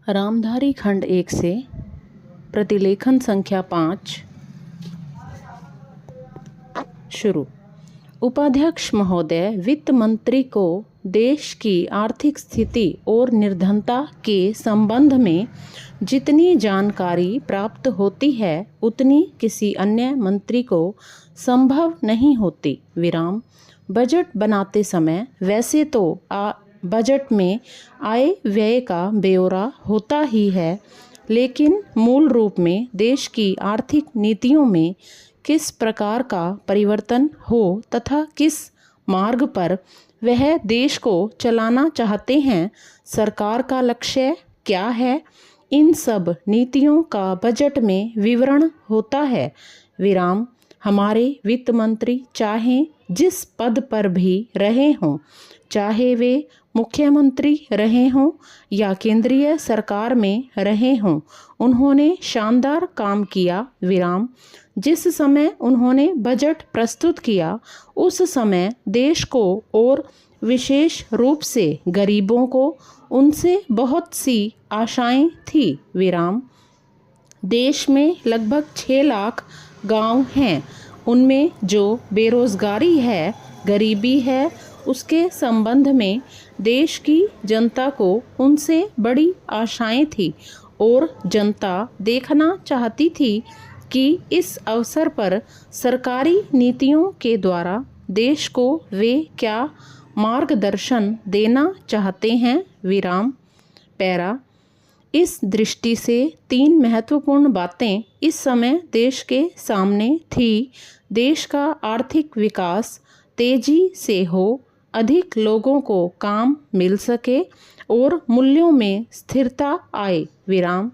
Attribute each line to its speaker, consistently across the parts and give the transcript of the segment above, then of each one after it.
Speaker 1: रामधारी खंड 1 से प्रतिलेखन संख्या 5 शुरू। उपाध्यक्ष महोदय, वित्त मंत्री को देश की आर्थिक स्थिति और निर्धनता के संबंध में जितनी जानकारी प्राप्त होती है उतनी किसी अन्य मंत्री को संभव नहीं होती। विराम। बजट बनाते समय वैसे तो बजट में आय व्यय का ब्यौरा होता ही है, लेकिन मूल रूप में देश की आर्थिक नीतियों में किस प्रकार का परिवर्तन हो तथा किस मार्ग पर वह देश को चलाना चाहते हैं, सरकार का लक्ष्य क्या है, इन सब नीतियों का बजट में विवरण होता है। विराम। हमारे वित्त मंत्री चाहे जिस पद पर भी रहे हों, चाहे वे मुख्यमंत्री रहे हों या केंद्रीय सरकार में रहे हों, उन्होंने शानदार काम किया। विराम। जिस समय उन्होंने बजट प्रस्तुत किया उस समय देश को और विशेष रूप से गरीबों को उनसे बहुत सी आशाएं थी। विराम। देश में लगभग 6 लाख गांव हैं। उनमें जो बेरोजगारी है, गरीबी है, उसके संबंध में देश की जनता को उनसे बड़ी आशाएं थी और जनता देखना चाहती थी कि इस अवसर पर सरकारी नीतियों के द्वारा देश को वे क्या मार्गदर्शन देना चाहते हैं। विराम। पैरा। इस दृष्टि से 3 महत्वपूर्ण बातें इस समय देश के सामने थी। देश का आर्थिक विकास तेजी से हो, अधिक लोगों को काम मिल सके और मूल्यों में स्थिरता आए। विराम।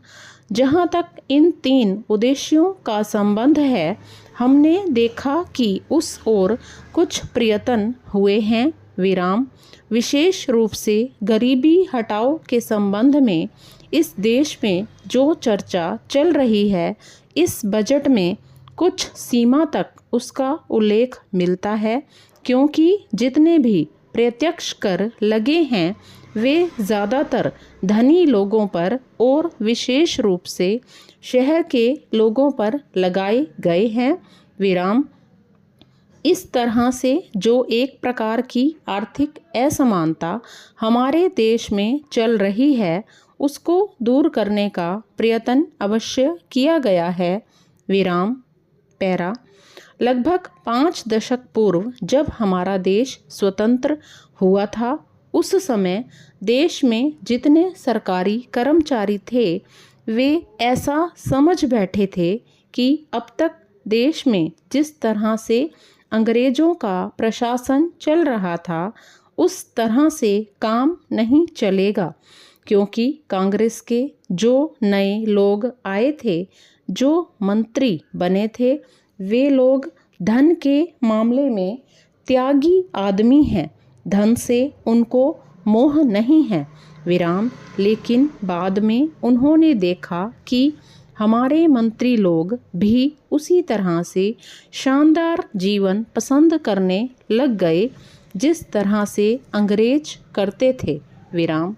Speaker 1: जहाँ तक इन 3 उद्देश्यों का संबंध है, हमने देखा कि उस ओर कुछ प्रयत्न हुए हैं। विराम। विशेष रूप से गरीबी हटाओ के संबंध में इस देश में जो चर्चा चल रही है, इस बजट में कुछ सीमा तक उसका उल्लेख मिलता है, क्योंकि जितने भी प्रत्यक्ष कर लगे हैं वे ज़्यादातर धनी लोगों पर और विशेष रूप से शहर के लोगों पर लगाए गए हैं। विराम। इस तरह से जो एक प्रकार की आर्थिक असमानता हमारे देश में चल रही है, उसको दूर करने का प्रयत्न अवश्य किया गया है। विराम। पैरा। लगभग 5 दशक पूर्व जब हमारा देश स्वतंत्र हुआ था, उस समय देश में जितने सरकारी कर्मचारी थे वे ऐसा समझ बैठे थे कि अब तक देश में जिस तरह से अंग्रेज़ों का प्रशासन चल रहा था उस तरह से काम नहीं चलेगा, क्योंकि कांग्रेस के जो नए लोग आए थे, जो मंत्री बने थे, वे लोग धन के मामले में त्यागी आदमी हैं। धन से उनको मोह नहीं है। विराम। लेकिन बाद में उन्होंने देखा कि हमारे मंत्री लोग भी उसी तरह से शानदार जीवन पसंद करने लग गए जिस तरह से अंग्रेज करते थे। विराम।